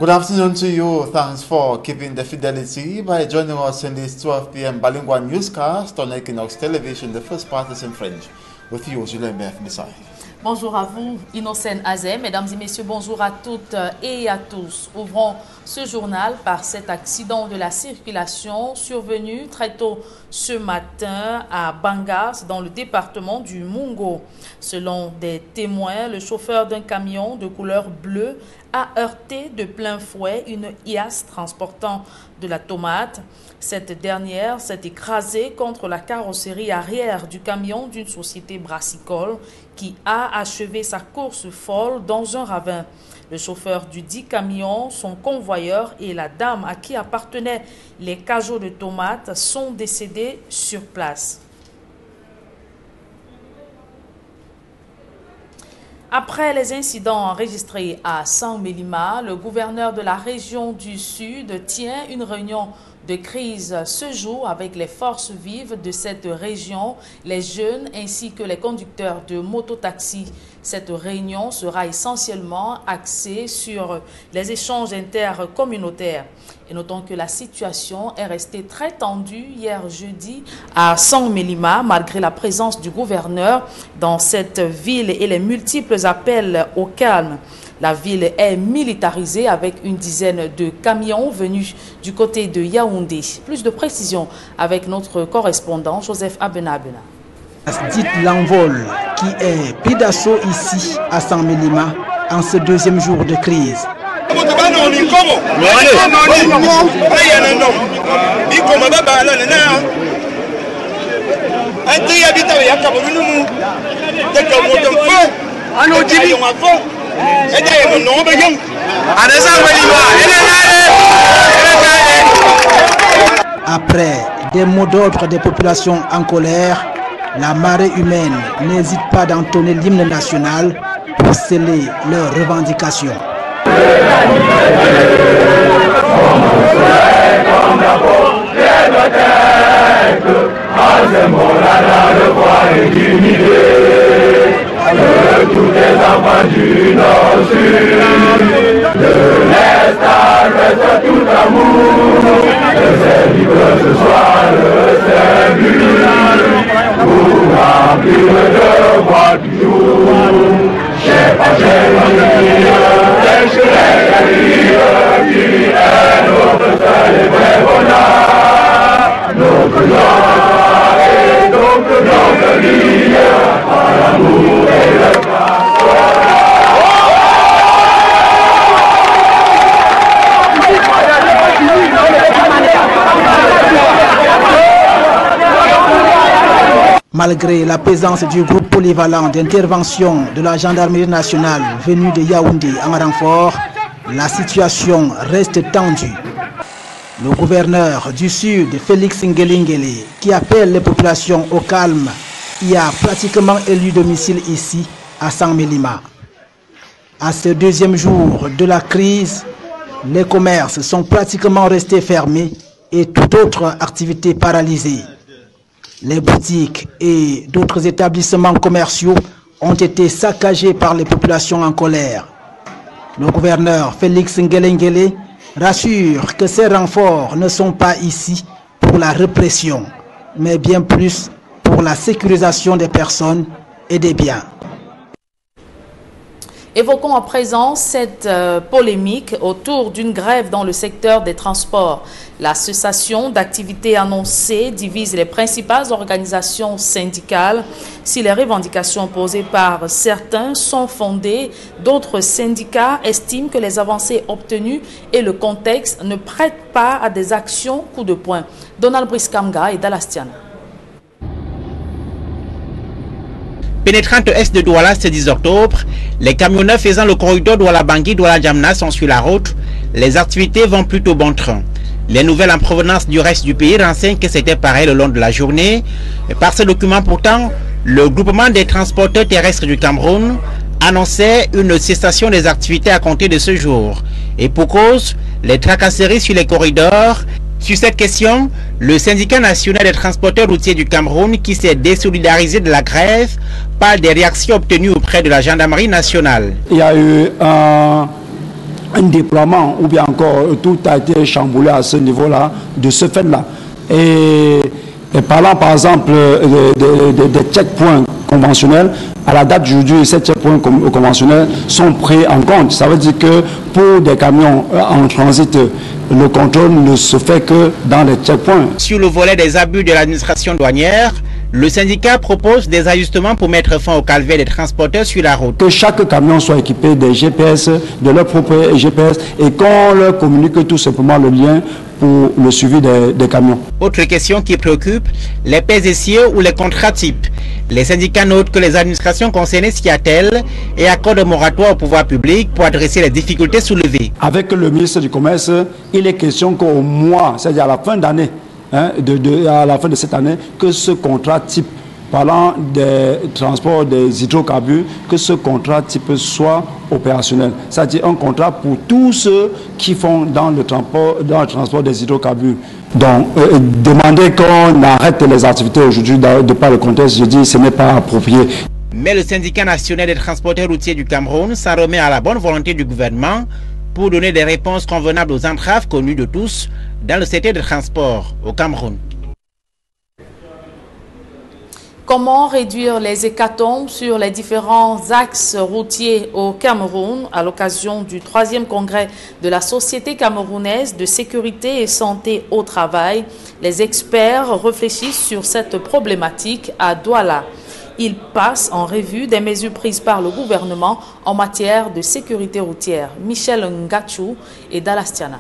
Good afternoon to you. Thanks for keeping the fidelity by joining us in this 12 p.m. bilingual newscast on Equinox Television. The first part is in French. With you, Julien Bef Messai. Bonjour à vous, Innocent Azem. Mesdames et messieurs, bonjour à toutes et à tous. Ouvrons ce journal par cet accident de la circulation survenu très tôt ce matin à Bangas, dans le département du Mungo. Selon des témoins, le chauffeur d'un camion de couleur bleue a heurté de plein fouet une IAS transportant de la tomate. Cette dernière s'est écrasée contre la carrosserie arrière du camion d'une société brassicole qui a achevé sa course folle dans un ravin. Le chauffeur du dit camion, son convoyeur et la dame à qui appartenaient les cajots de tomates sont décédés sur place. Après les incidents enregistrés à San-Mélima, le gouverneur de la région du Sud tient une réunion de crise ce jour avec les forces vives de cette région, les jeunes ainsi que les conducteurs de mototaxi. Cette réunion sera essentiellement axée sur les échanges intercommunautaires. Et notons que la situation est restée très tendue hier jeudi à San-Mélima, malgré la présence du gouverneur dans cette ville et les multiples appels au calme. La ville est militarisée avec une dizaine de camions venus du côté de Yaoundé. Plus de précisions avec notre correspondant Joseph Abenabena. Dites l'envol qui est pris d'assaut ici à San-Mélima en ce deuxième jour de crise. Après des mots d'ordre des populations en colère, la marée humaine n'hésite pas d'entonner l'hymne national pour sceller leurs revendications. De tous les enfants du Nord-Sud, de l'Est à l'Ouest, tout amour, de ces livres ce soir, le salut, pour remplir le devoir du jour. Chef à chef, qui est notre seul et vrai bonheur, notre gloire et notre vie, par l'amour et le Malgré la présence du groupe polyvalent d'intervention de la gendarmerie nationale venue de Yaoundé en renfort, la situation reste tendue. Le gouverneur du Sud, Félix Ngelengele, qui appelle les populations au calme, y a pratiquement élu domicile ici à San-Mélima. À ce deuxième jour de la crise, les commerces sont pratiquement restés fermés et toute autre activité paralysée. Les boutiques et d'autres établissements commerciaux ont été saccagés par les populations en colère. Le gouverneur Félix Ngelengele rassure que ces renforts ne sont pas ici pour la répression, mais bien plus pour la sécurisation des personnes et des biens. Évoquons à présent cette polémique autour d'une grève dans le secteur des transports. La cessation d'activités annoncée divise les principales organisations syndicales. Si les revendications posées par certains sont fondées, d'autres syndicats estiment que les avancées obtenues et le contexte ne prêtent pas à des actions coup de poing. Donald Briskamga et Dalastiana. Pénétrante est de Douala ce 10 octobre, les camionneurs faisant le corridor Douala-Bangui-Douala-Djamna sont sur la route. Les activités vont plutôt bon train. Les nouvelles en provenance du reste du pays renseignent que c'était pareil le long de la journée. Par ce document pourtant, le groupement des transporteurs terrestres du Cameroun annonçait une cessation des activités à compter de ce jour. Et pour cause, les tracasseries sur les corridors. Sur cette question, le syndicat national des transporteurs routiers du Cameroun, qui s'est désolidarisé de la grève, parle des réactions obtenues auprès de la gendarmerie nationale. Il y a eu un déploiement ou bien encore tout a été chamboulé à ce niveau-là, de ce fait-là. Et parlant par exemple des checkpoints conventionnels, à la date d'aujourd'hui, ces checkpoints conventionnels sont pris en compte. Ça veut dire que pour des camions en transit, le contrôle ne se fait que dans les checkpoints. Sur le volet des abus de l'administration douanière, le syndicat propose des ajustements pour mettre fin au calvaire des transporteurs sur la route. Que chaque camion soit équipé des GPS, de leur propre GPS, et qu'on leur communique tout simplement le lien pour le suivi des camions. Autre question qui préoccupe, les PSE ou les contrats types. Les syndicats notent que les administrations concernées s'y attellent et accordent un moratoire au pouvoir public pour adresser les difficultés soulevées. Avec le ministre du Commerce, il est question qu'au mois, c'est-à-dire à la fin d'année, à la fin de cette année, que ce contrat type, parlant des transports des hydrocarbures, que ce contrat type soit opérationnel. C'est-à-dire un contrat pour tous ceux qui font dans le transport des hydrocarbures. Donc, demander qu'on arrête les activités aujourd'hui de par le contexte, je dis, ce n'est pas approprié. Mais le syndicat national des transporteurs routiers du Cameroun s'en remet à la bonne volonté du gouvernement pour donner des réponses convenables aux entraves connues de tous dans le secteur des transports au Cameroun. Comment réduire les hécatombes sur les différents axes routiers au Cameroun à l'occasion du 3e congrès de la Société camerounaise de sécurité et santé au travail? Les experts réfléchissent sur cette problématique à Douala. Ils passent en revue des mesures prises par le gouvernement en matière de sécurité routière. Michel Ngachou et Dalastiana.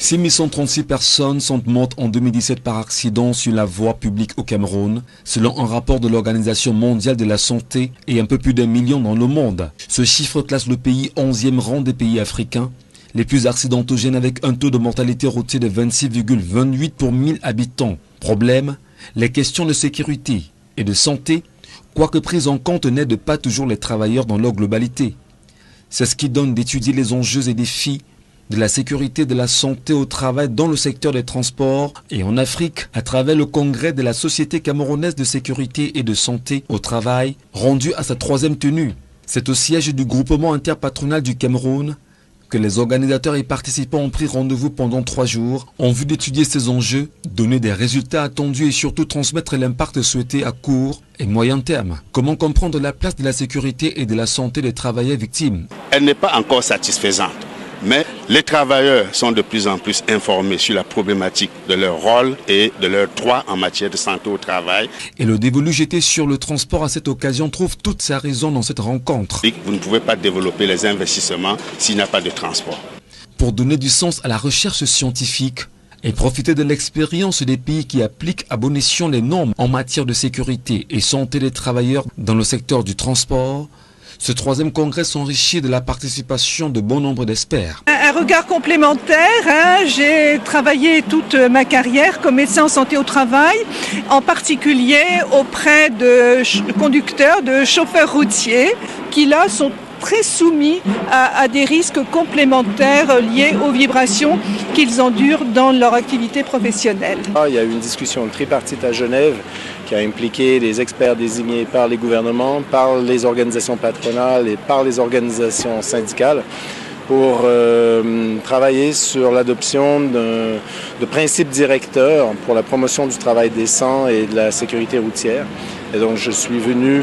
6136 personnes sont mortes en 2017 par accident sur la voie publique au Cameroun, selon un rapport de l'Organisation mondiale de la santé et un peu plus d'1 million dans le monde. Ce chiffre classe le pays 11e rang des pays africains, les plus accidentogènes avec un taux de mortalité routière de 26,28 pour 1000 habitants. Problème, les questions de sécurité et de santé, quoique prises en compte, n'aident pas toujours les travailleurs dans leur globalité. C'est ce qui donne d'étudier les enjeux et défis de la sécurité de la santé au travail dans le secteur des transports et en Afrique à travers le congrès de la Société camerounaise de sécurité et de santé au travail rendu à sa 3e tenue. C'est au siège du groupement interpatronal du Cameroun que les organisateurs et participants ont pris rendez-vous pendant 3 jours en vue d'étudier ces enjeux, donner des résultats attendus et surtout transmettre l'impact souhaité à court et moyen terme. Comment comprendre la place de la sécurité et de la santé des travailleurs victimes? Elle n'est pas encore satisfaisante. Mais les travailleurs sont de plus en plus informés sur la problématique de leur rôle et de leurs droits en matière de santé au travail. Et le dévolu jeté sur le transport à cette occasion trouve toute sa raison dans cette rencontre. Vous ne pouvez pas développer les investissements s'il n'y a pas de transport. Pour donner du sens à la recherche scientifique et profiter de l'expérience des pays qui appliquent à bon escient les normes en matière de sécurité et santé des travailleurs dans le secteur du transport, ce 3e congrès s'enrichit de la participation de bon nombre d'experts. Un regard complémentaire, j'ai travaillé toute ma carrière comme médecin en santé au travail, en particulier auprès de conducteurs, de chauffeurs routiers, qui là sont très soumis à des risques complémentaires liés aux vibrations qu'ils endurent dans leur activité professionnelle. Il y a eu une discussion tripartite à Genève qui a impliqué des experts désignés par les gouvernements, par les organisations patronales et par les organisations syndicales pour travailler sur l'adoption de principes directeurs pour la promotion du travail décent et de la sécurité routière. Et donc je suis venu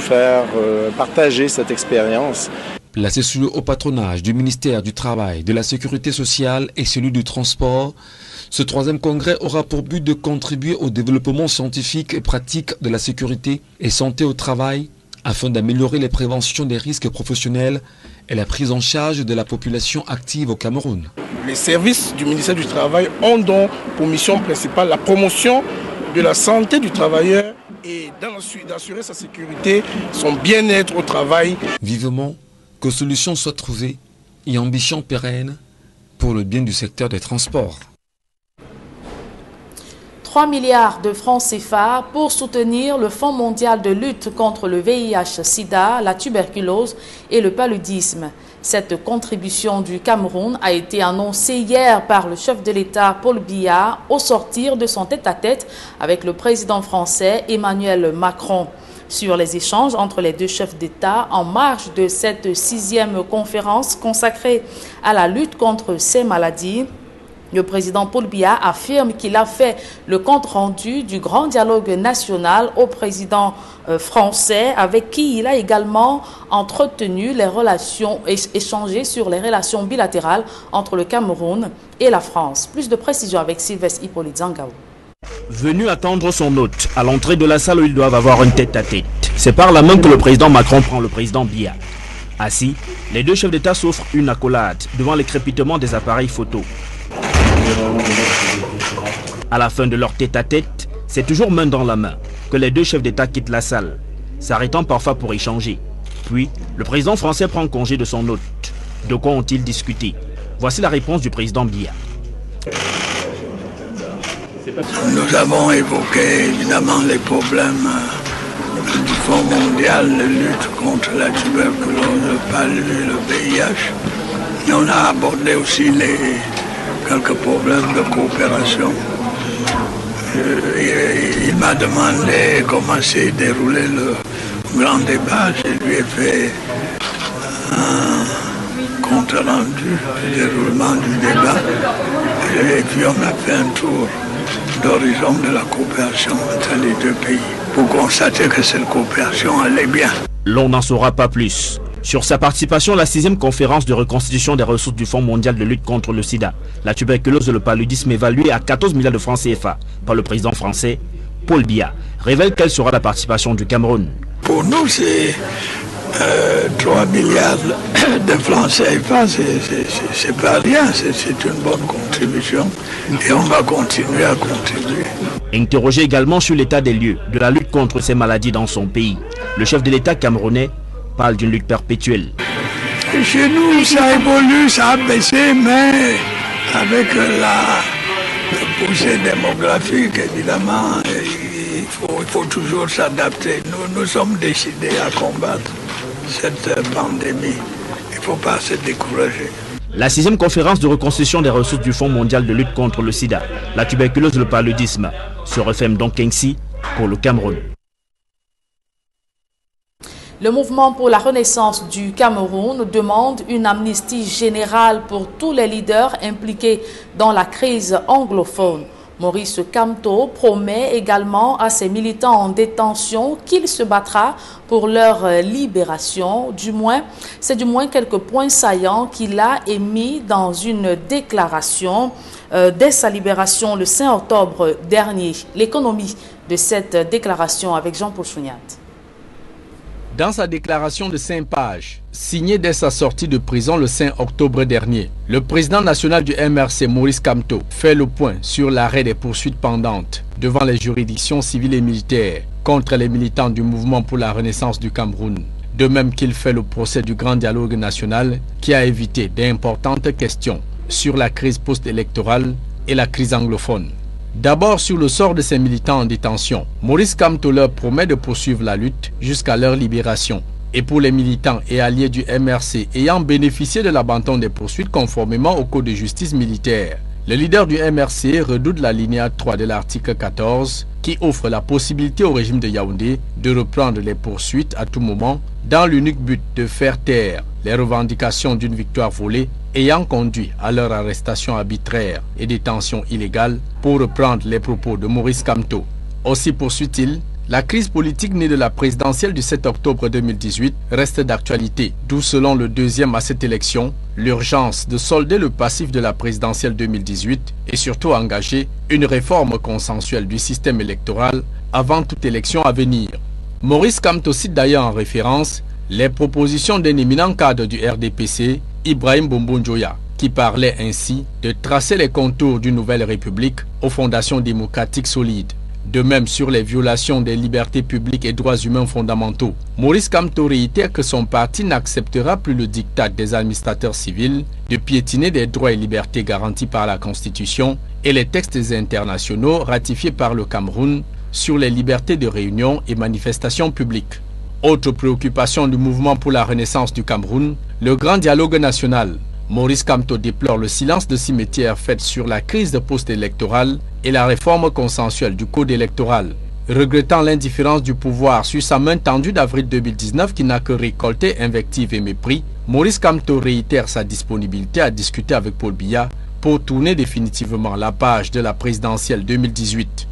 partager cette expérience. Placé sous le haut patronage du ministère du Travail, de la Sécurité sociale et celui du Transport, ce 3e congrès aura pour but de contribuer au développement scientifique et pratique de la sécurité et santé au travail afin d'améliorer les préventions des risques professionnels et la prise en charge de la population active au Cameroun. Les services du ministère du Travail ont donc pour mission principale la promotion de la santé du travailleur et d'assurer sa sécurité, son bien-être au travail. Vivement que solutions soient trouvées et ambitions pérennes pour le bien du secteur des transports. 3 milliards de francs CFA pour soutenir le Fonds mondial de lutte contre le VIH-Sida, la tuberculose et le paludisme. Cette contribution du Cameroun a été annoncée hier par le chef de l'État Paul Biya au sortir de son tête-à-tête avec le président français Emmanuel Macron. sur les échanges entre les deux chefs d'État en marge de cette 6e conférence consacrée à la lutte contre ces maladies. Le président Paul Biya affirme qu'il a fait le compte-rendu du grand dialogue national au président français avec qui il a également entretenu les relations, échangé sur les relations bilatérales entre le Cameroun et la France. Plus de précisions avec Sylvestre Hippolyte Zangao. Venu attendre son hôte à l'entrée de la salle où ils doivent avoir une tête-à-tête. C'est par la main que le président Macron prend le président Biya. Assis, les deux chefs d'État s'offrent une accolade devant les crépitements des appareils photo. À la fin de leur tête-à-tête, c'est toujours main dans la main que les deux chefs d'État quittent la salle, s'arrêtant parfois pour échanger. Puis, le président français prend congé de son hôte. De quoi ont-ils discuté? Voici la réponse du président Biya. Nous avons évoqué évidemment les problèmes du Fonds mondial de lutte contre la tuberculose, le palu et le VIH. Et on a abordé aussi quelques problèmes de coopération. Il m'a demandé comment s'est déroulé le grand débat. Je lui ai fait un compte rendu du déroulement du débat. Et puis on a fait un tour d'horizon de la coopération entre les deux pays pour constater que cette coopération allait bien. L'on n'en saura pas plus. Sur sa participation à la 6e conférence de reconstitution des ressources du Fonds mondial de lutte contre le sida, la tuberculose et le paludisme évalué à 14 milliards de francs CFA par le président français, Paul Biya, révèle quelle sera la participation du Cameroun. Pour nous, c'est 3 milliards de francs CFA, c'est pas rien, c'est une bonne contribution et on va continuer à contribuer. Interrogé également sur l'état des lieux de la lutte contre ces maladies dans son pays, le chef de l'État camerounais parle d'une lutte perpétuelle. Et chez nous, ça évolue, ça a baissé, mais avec la poussée démographique, évidemment, il faut toujours s'adapter. Nous sommes décidés à combattre cette pandémie. Il ne faut pas se décourager. La 6e conférence de reconstitution des ressources du Fonds mondial de lutte contre le sida, la tuberculose et le paludisme se referme donc ainsi pour le Cameroun. Le mouvement pour la renaissance du Cameroun demande une amnistie générale pour tous les leaders impliqués dans la crise anglophone. Maurice Kamto promet également à ses militants en détention qu'il se battra pour leur libération. C'est du moins quelques points saillants qu'il a émis dans une déclaration dès sa libération le 5 octobre dernier. L'économie de cette déclaration avec Jean-Paul Chouniat. Dans sa déclaration de 5 pages, signée dès sa sortie de prison le 5 octobre dernier, le président national du MRC, Maurice Kamto, fait le point sur l'arrêt des poursuites pendantes devant les juridictions civiles et militaires contre les militants du mouvement pour la renaissance du Cameroun. De même qu'il fait le procès du grand dialogue national qui a évité d'importantes questions sur la crise post-électorale et la crise anglophone. D'abord sur le sort de ces militants en détention, Maurice Kamto leur promet de poursuivre la lutte jusqu'à leur libération. Et pour les militants et alliés du MRC ayant bénéficié de l'abandon des poursuites conformément au code de justice militaire, le leader du MRC redoute l'alinéa 3 de l'article 14 qui offre la possibilité au régime de Yaoundé de reprendre les poursuites à tout moment dans l'unique but de faire taire les revendications d'une victoire volée ayant conduit à leur arrestation arbitraire et détention illégale, pour reprendre les propos de Maurice Kamto. Aussi poursuit-il, la crise politique née de la présidentielle du 7 octobre 2018 reste d'actualité, d'où selon le deuxième à cette élection, l'urgence de solder le passif de la présidentielle 2018 et surtout engager une réforme consensuelle du système électoral avant toute élection à venir. Maurice Kamto cite d'ailleurs en référence les propositions d'un éminent cadre du RDPC, Ibrahim Bombon-Joya, qui parlait ainsi de tracer les contours d'une nouvelle république aux fondations démocratiques solides. De même sur les violations des libertés publiques et droits humains fondamentaux, Maurice Kamto réitère que son parti n'acceptera plus le diktat des administrateurs civils de piétiner des droits et libertés garantis par la Constitution et les textes internationaux ratifiés par le Cameroun sur les libertés de réunion et manifestation publique. Autre préoccupation du mouvement pour la renaissance du Cameroun, le grand dialogue national. Maurice Kamto déplore le silence de cimetière fait sur la crise post-électorale et la réforme consensuelle du code électoral. regrettant l'indifférence du pouvoir sur sa main tendue d'avril 2019 qui n'a que récolté invectives et mépris, Maurice Kamto réitère sa disponibilité à discuter avec Paul Biya pour tourner définitivement la page de la présidentielle 2018.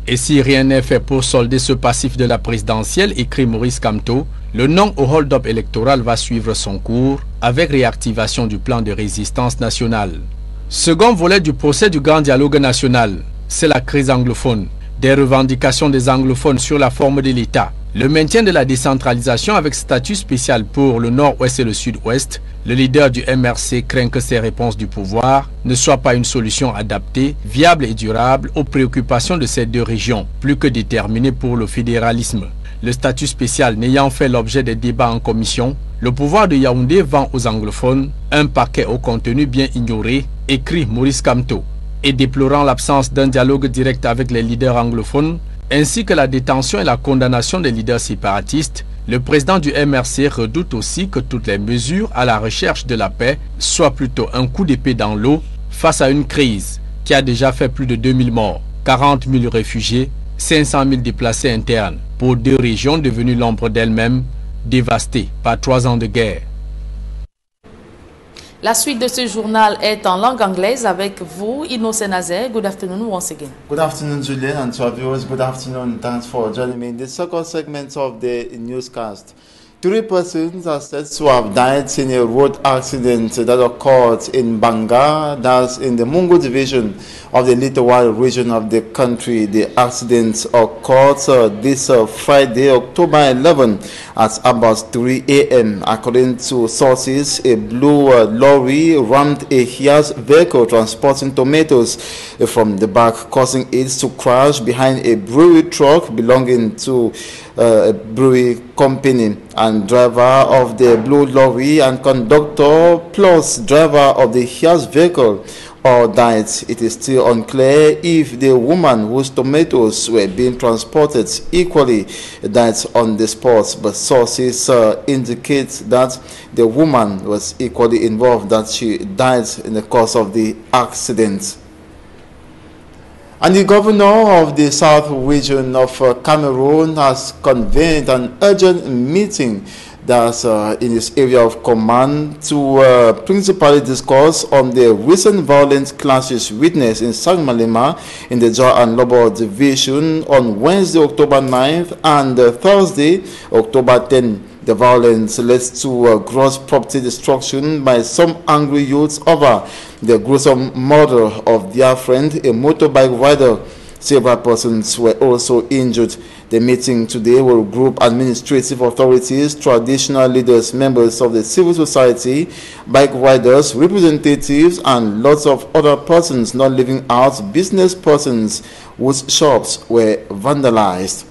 Et si rien n'est fait pour solder ce passif de la présidentielle, écrit Maurice Kamto, le non au hold-up électoral va suivre son cours avec réactivation du plan de résistance nationale. Second volet du procès du grand dialogue national, c'est la crise anglophone. Des revendications des anglophones sur la forme de l'État, le maintien de la décentralisation avec statut spécial pour le nord-ouest et le sud-ouest. Le leader du MRC craint que ces réponses du pouvoir ne soient pas une solution adaptée, viable et durable aux préoccupations de ces deux régions, plus que déterminées pour le fédéralisme. Le statut spécial n'ayant fait l'objet des débats en commission, le pouvoir de Yaoundé vend aux anglophones un paquet au contenu bien ignoré, écrit Maurice Kamto. Et déplorant l'absence d'un dialogue direct avec les leaders anglophones, ainsi que la détention et la condamnation des leaders séparatistes, le président du MRC redoute aussi que toutes les mesures à la recherche de la paix soient plutôt un coup d'épée dans l'eau face à une crise qui a déjà fait plus de 2000 morts, 40 000 réfugiés, 500 000 déplacés internes, pour deux régions devenues l'ombre d'elles-mêmes, dévastées par 3 ans de guerre. La suite de ce journal est en langue anglaise avec vous, Innocent Nazer. Good afternoon once again. Good afternoon, Julian, and to our viewers, good afternoon. Thanks for joining me in the second segment of the newscast. 3 persons are said to have died in a road accident that occurred in Banga, that's in the Mungo division of the Litowal region of the country. The accident occurred this Friday, October 11 at about 3 a.m. According to sources, a blue lorry rammed a Hiace vehicle transporting tomatoes from the back, causing it to crash behind a brewery truck belonging to a brewery company, and driver of the blue lorry and conductor plus driver of the Hiace vehicle all died. It is still unclear if the woman whose tomatoes were being transported equally died on the spot, but sources indicate that the woman was equally involved, that she died in the course of the accident. And the governor of the South region of Cameroon has convened an urgent meeting that's in his area of command to principally discuss on the recent violent clashes witnessed in Sangmalima in the Jar and Lobo division on Wednesday, October 9th and Thursday, October 10th. The violence led to gross property destruction by some angry youths over the gruesome murder of their friend, a motorbike rider. Several persons were also injured. The meeting today will group administrative authorities, traditional leaders, members of the civil society, bike riders, representatives, and lots of other persons not leaving out business persons whose shops were vandalized.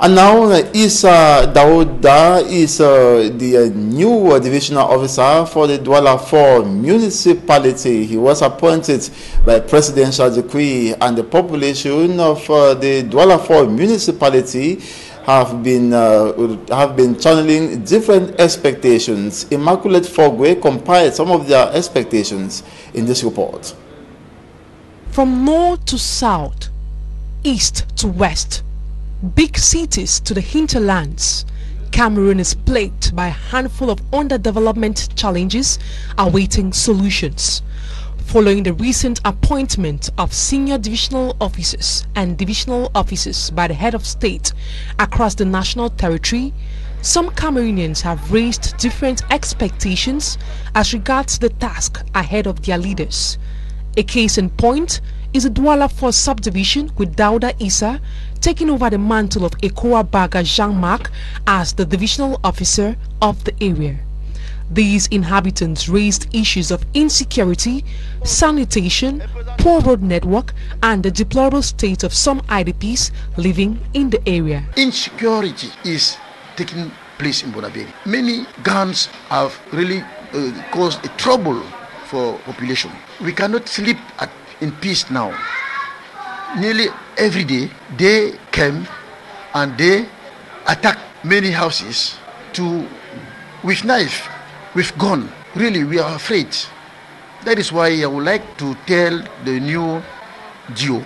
And now Issa Daouda is the new divisional officer for the Douala 4 municipality. He was appointed by presidential decree, and the population of the Douala 4 municipality have been channeling different expectations. Immaculate Fogwe compiled some of their expectations in this report. From north to south, east to west, big cities to the hinterlands, Cameroon is plagued by a handful of underdevelopment challenges awaiting solutions. Following the recent appointment of senior divisional officers and divisional officers by the head of state across the national territory, some Cameroonians have raised different expectations as regards the task ahead of their leaders. A case in point is the Douala 4 subdivision, with Daouda Issa taking over the mantle of Ekoa Baga Jean-Marc as the divisional officer of the area. These inhabitants raised issues of insecurity, sanitation, poor road network, and the deplorable state of some IDPs living in the area. Insecurity is taking place in Bonaberi. Many guns have really caused a trouble for population. We cannot sleep in peace now. Nearly every day they came and they attack many houses with knife, with gun. Really, we are afraid. That is why I would like to tell the new GO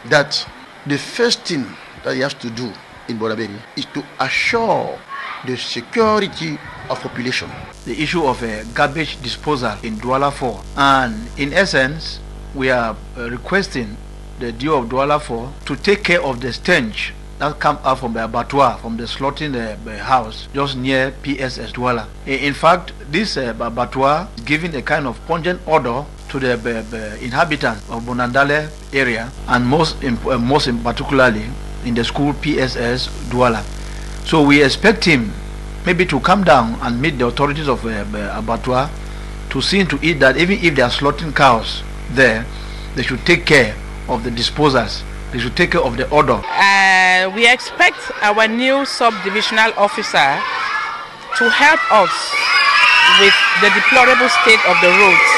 that the first thing that he has to do in Boraberi is to assure the security of population. The issue of garbage disposal in Douala 4, and in essence we are requesting the DO of Douala 4 to take care of the stench that come out from the abattoir, from the slaughtering house just near PSS Douala. In fact, this abattoir is giving a kind of pungent odor to the inhabitants of Bonandale area, and most particularly in the school PSS Douala. So we expect him maybe to come down and meet the authorities of abattoir to see to it that even if they are slaughtering cows there, they should take care of the disposals. They should take care of the odor. We expect our new sub-divisional officer to help us with the deplorable state of the roads.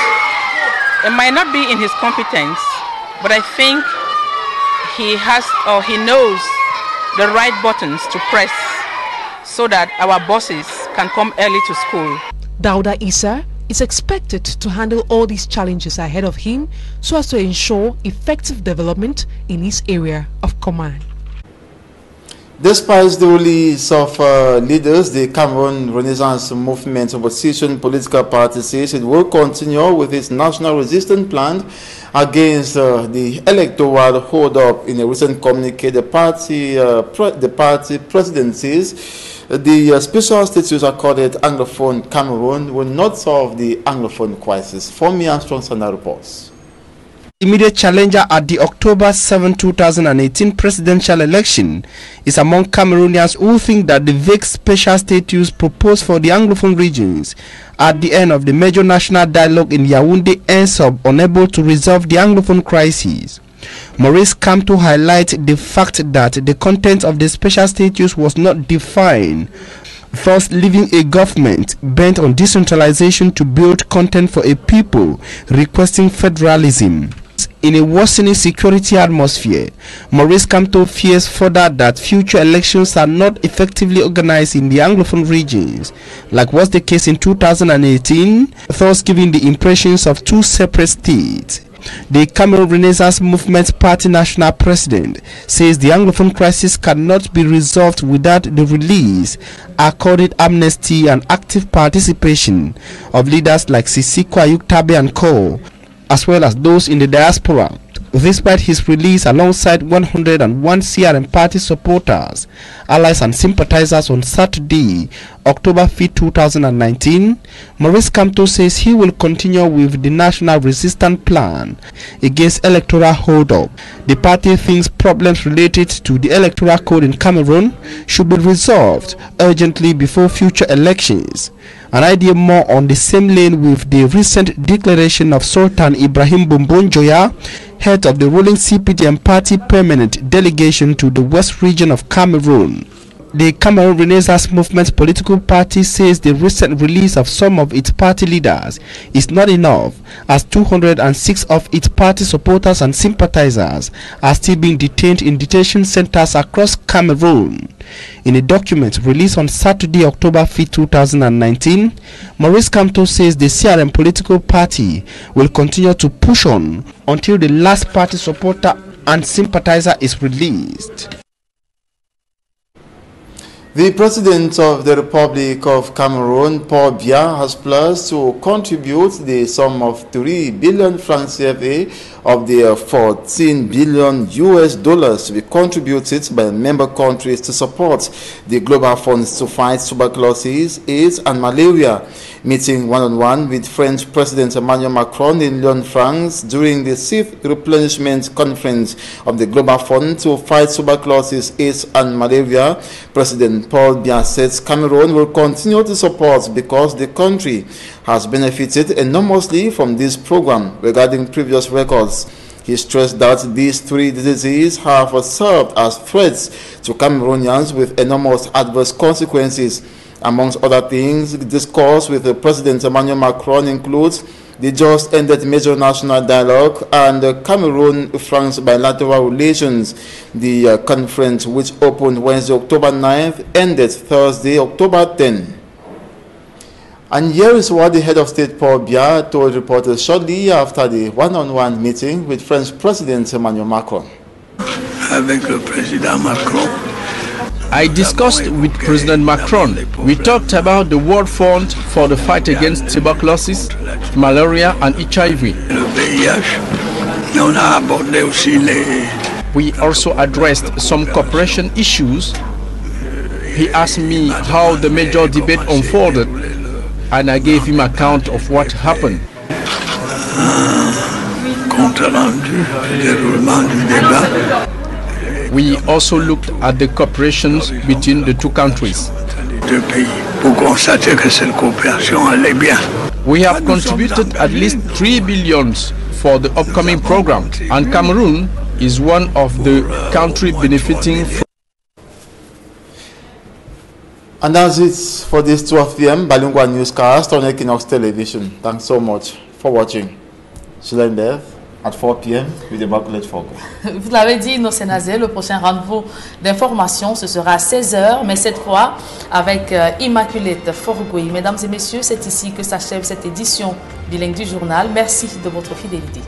It might not be in his competence, but I think he has or he knows the right buttons to press so that our buses can come early to school. Dauda Issa is expected to handle all these challenges ahead of him so as to ensure effective development in his area of command. Despite the release of leaders, the Cameroon Renaissance Movement opposition political party says it will continue with its national resistance plan against the electoral hold-up. In a recent communique, the party president says the special status accorded Anglophone Cameroon will not solve the Anglophone crisis. Fomi Armstrong Sana reports. Immediate challenger at the October 7, 2018 presidential election is among Cameroonians who think that the vague special status proposed for the Anglophone regions at the end of the major national dialogue in Yaoundé ends up unable to resolve the Anglophone crisis. Maurice Kamto highlights the fact that the content of the special status was not defined, thus leaving a government bent on decentralization to build content for a people requesting federalism. In a worsening security atmosphere, Maurice Kamto fears further that future elections are not effectively organized in the Anglophone regions, like was the case in 2018, thus giving the impressions of two separate states. The Cameroon Renaissance Movement Party national president says the Anglophone crisis cannot be resolved without the release, accorded amnesty and active participation of leaders like Sissoko Ayuk Tabe and co., as well as those in the diaspora. Despite his release alongside 101 CRM party supporters, allies and sympathizers on Saturday, October 5, 2019, Maurice Kamto says he will continue with the National Resistance Plan against electoral hold-up. The party thinks problems related to the electoral code in Cameroon should be resolved urgently before future elections. An idea more on the same lane with the recent declaration of Sultan Ibrahim Bombonjoya, head of the ruling CPDM party permanent delegation to the West region of Cameroon. The Cameroon Renaissance Movement political party says the recent release of some of its party leaders is not enough, as 206 of its party supporters and sympathizers are still being detained in detention centers across Cameroon. In a document released on Saturday, October 5, 2019, Maurice Kamto says the CRM political party will continue to push on until the last party supporter and sympathizer is released. The President of the Republic of Cameroon, Paul Biya, has pledged to contribute the sum of 3 billion francs CFA of the 14 billion US dollars to be contributed by member countries to support the global funds to fight tuberculosis, AIDS and malaria. Meeting one-on-one with French President Emmanuel Macron in Lyon, France during the 6th replenishment conference of the Global Fund to fight tuberculosis, AIDS and malaria, President Paul Biya says Cameroon will continue to support because the country has benefited enormously from this program regarding previous records. He stressed that these 3 diseases have served as threats to Cameroonians with enormous adverse consequences. Amongst other things, discourse with President Emmanuel Macron includes the just ended major national dialogue and Cameroon-France bilateral relations. The conference, which opened Wednesday, October 9th, ended Thursday, October 10th. And here is what the head of state, Paul Biya, told reporters shortly after the one-on-one meeting with French President Emmanuel Macron. avec le président Macron. I discussed with President Macron. We talked about the World Fund for the fight against tuberculosis, malaria and HIV. Le VIH. On a abordé aussi les... We also addressed some cooperation issues. He asked me how the major debate unfolded, and I gave him account of what happened. Compte rendu du déroulement du débat. We also looked at the cooperations between the two countries. Deux pays pour constater que cette coopération allait bien. We have contributed at least 3 billion for the upcoming program, and Cameroon is one of the countries benefiting from. And that's it for this 12 p.m. bilingual newscast on Equinox Television. Thanks so much for watching. Bev, at 4 p.m. with the Immaculate Forgo. Vous l'avez dit, Innocent Nazé, le prochain rendez-vous d'information, ce sera à 16h, mais cette fois avec Immaculate Forgo. Mesdames et messieurs, c'est ici que s'achève cette édition bilingue du journal. Merci de votre fidélité.